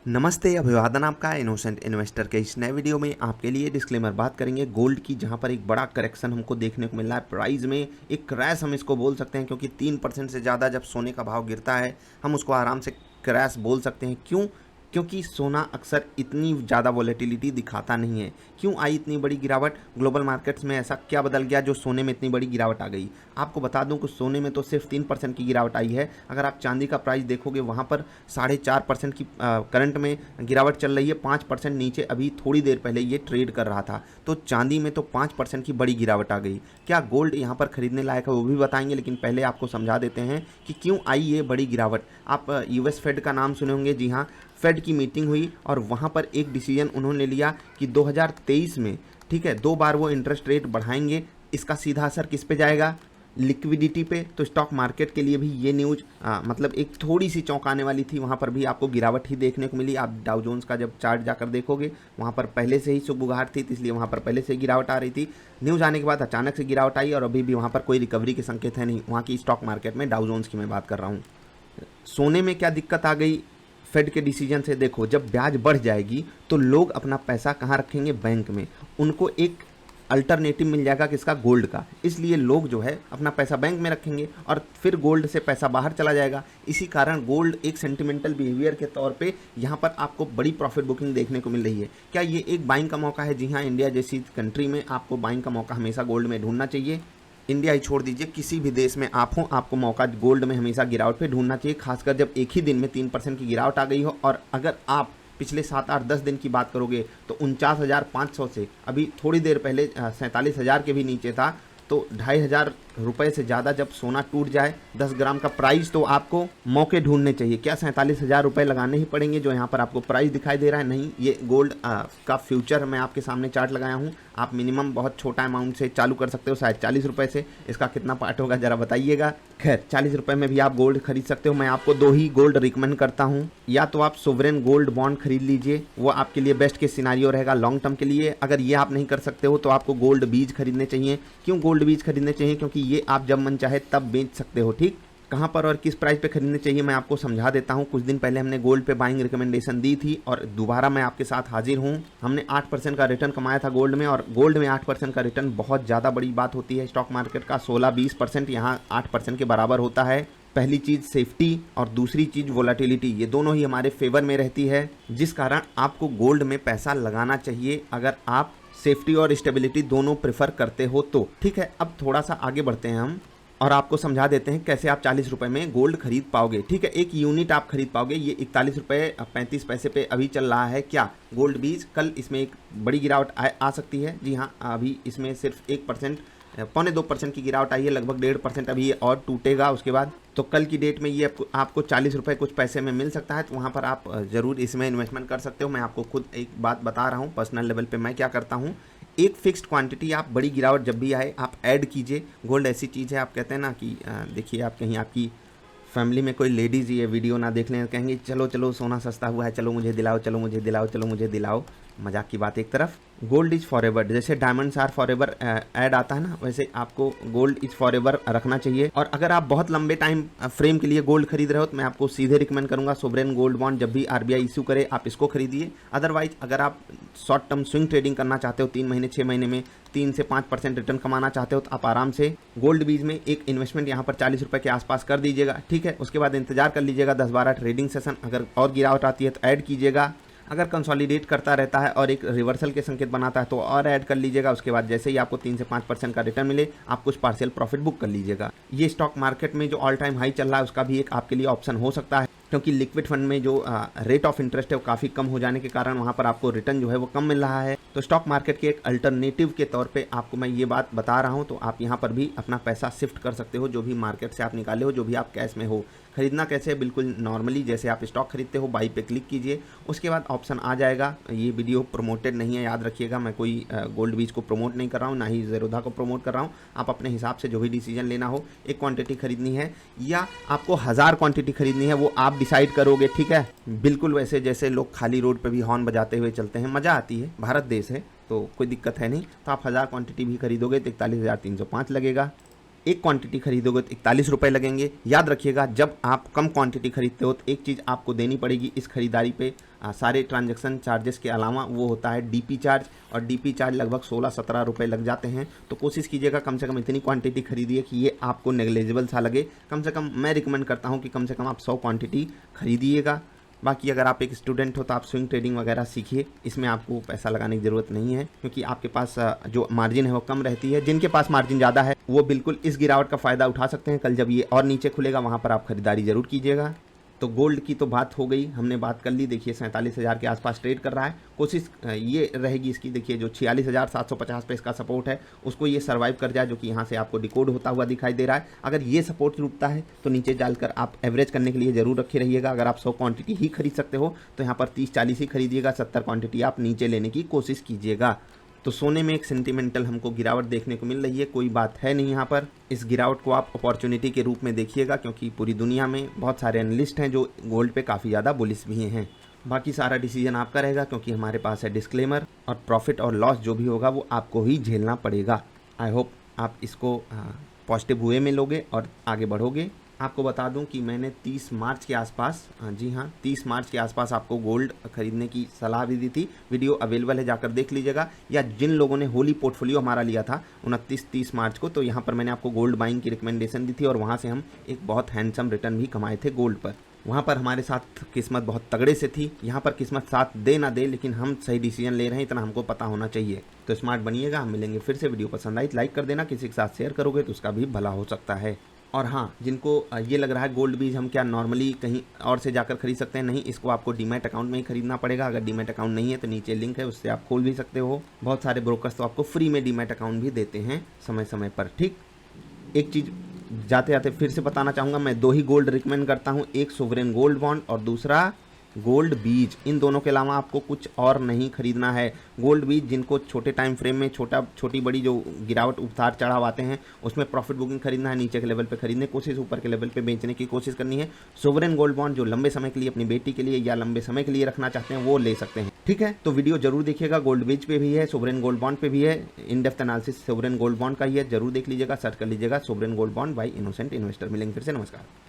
नमस्ते, अभिवादन आपका इनोसेंट इन्वेस्टर के इस नए वीडियो में आपके लिए डिस्क्लेमर बात करेंगे गोल्ड की, जहां पर एक बड़ा करेक्शन हमको देखने को मिल रहा है। प्राइस में एक क्रैश हम इसको बोल सकते हैं, क्योंकि 3% से ज़्यादा जब सोने का भाव गिरता है हम उसको आराम से क्रैश बोल सकते हैं। क्यों? क्योंकि सोना अक्सर इतनी ज़्यादा वॉलेटिलिटी दिखाता नहीं है। क्यों आई इतनी बड़ी गिरावट ग्लोबल मार्केट्स में? ऐसा क्या बदल गया जो सोने में इतनी बड़ी गिरावट आ गई? आपको बता दूं कि सोने में तो सिर्फ 3% की गिरावट आई है। अगर आप चांदी का प्राइस देखोगे वहाँ पर 4.5% की करंट में गिरावट चल रही है। 5% नीचे अभी थोड़ी देर पहले ये ट्रेड कर रहा था। तो चांदी में तो 5% की बड़ी गिरावट आ गई। क्या गोल्ड यहाँ पर खरीदने लायक है वो भी बताएंगे, लेकिन पहले आपको समझा देते हैं कि क्यों आई ये बड़ी गिरावट। आप यूएस फेड का नाम सुने होंगे। जी हाँ, फेड की मीटिंग हुई और वहाँ पर एक डिसीजन उन्होंने लिया कि 2023 में, ठीक है, 2 बार वो इंटरेस्ट रेट बढ़ाएंगे। इसका सीधा असर किस पे जाएगा? लिक्विडिटी पे। तो स्टॉक मार्केट के लिए भी ये न्यूज़ मतलब एक थोड़ी सी चौंकाने वाली थी। वहाँ पर भी आपको गिरावट ही देखने को मिली। आप डाउ जोन्स का जब चार्ट जाकर देखोगे वहाँ पर पहले से ही सुगबुगाहट थी, इसलिए वहाँ पर पहले से गिरावट आ रही थी। न्यूज़ आने के बाद अचानक से गिरावट आई और अभी भी वहाँ पर कोई रिकवरी के संकेत है नहीं। वहाँ की स्टॉक मार्केट में डाउ जोन्स की मैं बात कर रहा हूँ। सोने में क्या दिक्कत आ गई फेड के डिसीजन से? देखो, जब ब्याज बढ़ जाएगी तो लोग अपना पैसा कहाँ रखेंगे? बैंक में। उनको एक अल्टरनेटिव मिल जाएगा किसका? गोल्ड का। इसलिए लोग जो है अपना पैसा बैंक में रखेंगे और फिर गोल्ड से पैसा बाहर चला जाएगा। इसी कारण गोल्ड एक सेंटिमेंटल बिहेवियर के तौर पे यहाँ पर आपको बड़ी प्रॉफिट बुकिंग देखने को मिल रही है। क्या ये एक बाइंग का मौका है? जी हाँ, इंडिया जैसी कंट्री में आपको बाइंग का मौका हमेशा गोल्ड में ढूंढना चाहिए। इंडिया ही छोड़ दीजिए, किसी भी देश में आप हो, आपको मौका गोल्ड में हमेशा गिरावट पे ढूंढना चाहिए, खासकर जब एक ही दिन में 3% की गिरावट आ गई हो। और अगर आप पिछले 7-8-10 दिन की बात करोगे तो 49,500 से अभी थोड़ी देर पहले 47,000 के भी नीचे था। तो 2,500 रुपये से ज़्यादा जब सोना टूट जाए 10 ग्राम का प्राइस, तो आपको मौके ढूंढने चाहिए। क्या 47,000 रुपये लगाने ही पड़ेंगे जो यहाँ पर आपको प्राइस दिखाई दे रहा है? नहीं, ये गोल्ड का फ्यूचर मैं आपके सामने चार्ट लगाया हूँ। आप मिनिमम बहुत छोटा अमाउंट से चालू कर सकते हो, शायद 40 रुपये से। इसका कितना पार्ट होगा ज़रा बताइएगा। खैर, 40 रुपये में भी आप गोल्ड खरीद सकते हो। मैं आपको 2 ही गोल्ड रिकमेंड करता हूँ। या तो आप सोवरेन गोल्ड बॉन्ड खरीद लीजिए, वो आपके लिए बेस्ट के सिनारियो रहेगा लॉन्ग टर्म के लिए। अगर ये आप नहीं कर सकते हो तो आपको गोल्ड बीज खरीदने चाहिए। क्यों गोल्ड बीज खरीदने चाहिए? क्योंकि ये आप जब मन चाहे तब बेच सकते हो। ठीक, कहाँ पर और किस प्राइस पे खरीदने चाहिए मैं आपको समझा देता हूँ। कुछ दिन पहले हमने गोल्ड पे बाइंग रिकमेंडेशन दी थी और दोबारा मैं आपके साथ हाजिर हूँ। हमने 8% का रिटर्न कमाया था गोल्ड में, और गोल्ड में 8% का रिटर्न बहुत ज़्यादा बड़ी बात होती है। स्टॉक मार्केट का 16-20% यहाँ 8% के बराबर होता है। पहली चीज़ सेफ्टी और दूसरी चीज़ वोलेटिलिटी, ये दोनों ही हमारे फेवर में रहती है, जिस कारण आपको गोल्ड में पैसा लगाना चाहिए अगर आप सेफ्टी और स्टेबिलिटी दोनों प्रेफर करते हो तो। ठीक है, अब थोड़ा सा आगे बढ़ते हैं हम और आपको समझा देते हैं कैसे आप 40 रुपये में गोल्ड खरीद पाओगे। ठीक है, एक यूनिट आप खरीद पाओगे। ये 41 रुपये 35 पैसे पे अभी चल रहा है। क्या गोल्ड बीज? कल इसमें एक बड़ी गिरावट आ सकती है। जी हाँ, अभी इसमें सिर्फ 1%, 1.25% की गिरावट आई है। लगभग 1.5% अभी ये और टूटेगा उसके बाद। तो कल की डेट में ये आपको 40 रुपये कुछ पैसे में मिल सकता है। तो वहाँ पर आप ज़रूर इसमें इन्वेस्टमेंट कर सकते हो। मैं आपको खुद एक बात बता रहा हूँ पर्सनल लेवल पे मैं क्या करता हूँ। एक फिक्स्ड क्वांटिटी आप बड़ी गिरावट जब भी आए आप ऐड कीजिए। गोल्ड ऐसी चीज़ है, आप कहते हैं ना कि देखिए, आप कहीं आपकी फैमिली में कोई लेडीज़ ये वीडियो ना देख लें, कहेंगे चलो चलो सोना सस्ता हुआ है, चलो मुझे दिलाओ, चलो मुझे दिलाओ, चलो मुझे दिलाओ। मजाक की बात एक तरफ, गोल्ड इज़ फॉर एवर। जैसे diamonds are forever ad आता है ना, वैसे आपको गोल्ड इज़ फॉर एवर रखना चाहिए। और अगर आप बहुत लंबे टाइम फ्रेम के लिए गोल्ड खरीद रहे हो तो मैं आपको सीधे रिकमेंड करूंगा सोवरेन गोल्ड बॉन्ड। जब भी आरबीआई इशू करे आप इसको खरीदिए। अदरवाइज अगर आप शॉर्ट टर्म स्विंग ट्रेडिंग करना चाहते हो, 3 महीने 6 महीने में 3 से 5% रिटर्न कमाना चाहते हो, तो आप आराम से गोल्ड बीज में एक इन्वेस्टमेंट यहाँ पर 40 रुपये के आसपास कर दीजिएगा। ठीक है, उसके बाद इंतजार कर लीजिएगा 10-12 ट्रेडिंग सेशन। अगर और गिरावट आती है तो ऐड कीजिएगा। अगर कंसोलिडेट करता रहता है और एक रिवर्सल के संकेत बनाता है तो और ऐड कर लीजिएगा। उसके बाद जैसे ही आपको 3 से 5% का रिटर्न मिले आप कुछ पार्शियल प्रॉफिट बुक कर लीजिएगा। ये स्टॉक मार्केट में जो ऑल टाइम हाई चल रहा है उसका भी एक आपके लिए ऑप्शन हो सकता है, क्योंकि लिक्विड फंड में जो रेट ऑफ इंटरेस्ट है वो काफ़ी कम हो जाने के कारण वहाँ पर आपको रिटर्न जो है वो कम मिल रहा है। तो स्टॉक मार्केट के एक अल्टरनेटिव के तौर पे आपको मैं ये बात बता रहा हूँ। तो आप यहाँ पर भी अपना पैसा शिफ्ट कर सकते हो, जो भी मार्केट से आप निकाले हो, जो भी आप कैश में हो। खरीदना कैसे है? बिल्कुल नॉर्मली जैसे आप स्टॉक खरीदते हो, बाई पे क्लिक कीजिए, उसके बाद ऑप्शन आ जाएगा। ये वीडियो प्रमोटेड नहीं है, याद रखिएगा। मैं कोई गोल्ड बीज को प्रमोट नहीं कर रहा हूँ, ना ही ज़ेरोधा को प्रमोट कर रहा हूँ। आप अपने हिसाब से जो भी डिसीजन लेना हो, एक क्वांटिटी खरीदनी है या आपको 1000 क्वांटिटी खरीदनी है, वो आप डिसाइड करोगे। ठीक है, बिल्कुल वैसे जैसे लोग खाली रोड पे भी हॉर्न बजाते हुए चलते हैं, मज़ा आती है, भारत देश है तो कोई दिक्कत है नहीं। तो आप 1000 क्वांटिटी भी खरीदोगे तो 41,305 लगेगा। एक क्वांटिटी खरीदोगे तो 41 रुपये लगेंगे। याद रखिएगा, जब आप कम क्वांटिटी खरीदते हो तो एक चीज़ आपको देनी पड़ेगी इस खरीदारी पे, सारे ट्रांजैक्शन चार्जेस के अलावा वो होता है डीपी चार्ज, और डीपी चार्ज लगभग 16-17 रुपये लग जाते हैं। तो कोशिश कीजिएगा कम से कम इतनी क्वांटिटी खरीदिए कि ये आपको नेग्लेजिबल सा लगे। कम से कम मैं रिकमेंड करता हूँ कि कम से कम आप 100 क्वांटिटी खरीदिएगा। बाकी अगर आप एक स्टूडेंट हो तो आप स्विंग ट्रेडिंग वगैरह सीखिए, इसमें आपको पैसा लगाने की ज़रूरत नहीं है, क्योंकि आपके पास जो मार्जिन है वो कम रहती है। जिनके पास मार्जिन ज़्यादा है वो बिल्कुल इस गिरावट का फ़ायदा उठा सकते हैं। कल जब ये और नीचे खुलेगा वहाँ पर आप खरीदारी ज़रूर कीजिएगा। तो गोल्ड की तो बात हो गई, हमने बात कर ली। देखिए 47,000 के आसपास ट्रेड कर रहा है। कोशिश ये रहेगी इसकी, देखिए जो 46,750 पे इसका सपोर्ट है उसको ये सर्वाइव कर जाए, जो कि यहाँ से आपको डिकोड होता हुआ दिखाई दे रहा है। अगर ये सपोर्ट टूटता है तो नीचे डालकर आप एवरेज करने के लिए ज़रूर रखे रहिएगा। अगर आप 100 क्वांटिटी ही खरीद सकते हो तो यहाँ पर 30-40 ही खरीदिएगा, 70 क्वांटिटी आप नीचे लेने की कोशिश कीजिएगा। तो सोने में एक सेंटिमेंटल हमको गिरावट देखने को मिल रही है, कोई बात है नहीं यहाँ पर। इस गिरावट को आप अपॉर्चुनिटी के रूप में देखिएगा, क्योंकि पूरी दुनिया में बहुत सारे एनालिस्ट हैं जो गोल्ड पे काफ़ी ज़्यादा बुलिश भी हैं। बाकी सारा डिसीजन आपका रहेगा, क्योंकि हमारे पास है डिस्क्लेमर, और प्रॉफिट और लॉस जो भी होगा वो आपको ही झेलना पड़ेगा। आई होप आप इसको पॉजिटिव वे में लोगे और आगे बढ़ोगे। आपको बता दूं कि मैंने 30 मार्च के आसपास, जी हाँ 30 मार्च के आसपास आपको गोल्ड खरीदने की सलाह भी दी थी। वीडियो अवेलेबल है, जाकर देख लीजिएगा। या जिन लोगों ने होली पोर्टफोलियो हमारा लिया था 29-30 मार्च को, तो यहाँ पर मैंने आपको गोल्ड बाइंग की रिकमेंडेशन दी थी, और वहाँ से हम एक बहुत हैंडसम रिटर्न भी कमाए थे गोल्ड पर। वहाँ पर हमारे साथ किस्मत बहुत तगड़े से थी। यहाँ पर किस्मत साथ दे ना दे, लेकिन हम सही डिसीजन ले रहे हैं, इतना हमको पता होना चाहिए। तो स्मार्ट बनिएगा। हम मिलेंगे फिर से। वीडियो पसंद आई लाइक कर देना, किसी के साथ शेयर करोगे तो उसका भी भला हो सकता है। और हाँ, जिनको ये लग रहा है गोल्ड बीज हम क्या नॉर्मली कहीं और से जाकर खरीद सकते हैं, नहीं, इसको आपको डीमैट अकाउंट में ही खरीदना पड़ेगा। अगर डीमैट अकाउंट नहीं है तो नीचे लिंक है, उससे आप खोल भी सकते हो। बहुत सारे ब्रोकर्स तो आपको फ्री में डीमैट अकाउंट भी देते हैं समय समय पर। ठीक, एक चीज़ जाते जाते फिर से बताना चाहूँगा, मैं 2 ही गोल्ड रिकमेंड करता हूँ, एक सोवरेन गोल्ड बॉन्ड और दूसरा गोल्ड बीज। इन दोनों के अलावा आपको कुछ और नहीं खरीदना है। गोल्ड बीज जिनको छोटे टाइम फ्रेम में छोटी बड़ी जो गिरावट उतार चढ़ाव आते हैं उसमें प्रॉफिट बुकिंग खरीदना है, नीचे के लेवल पे खरीदने की कोशिश, ऊपर के लेवल पे बेचने की कोशिश करनी है। सोवरेन गोल्ड बॉन्ड जो लंबे समय के लिए अपनी बेटी के लिए या लंबे समय के लिए रखना चाहते हैं वो ले सकते हैं। ठीक है, तो वीडियो जरूर देखिएगा। गोल्ड बीज पे भी है, सोवरेन गोल्ड बॉन्ड पे भी है, in depth analysis sovereign gold bond का ही है, जरूर देख लीजिएगा। सर्च कर लीजिएगा sovereign gold bond by innocent investor. मिलेंगे फिर से, नमस्कार।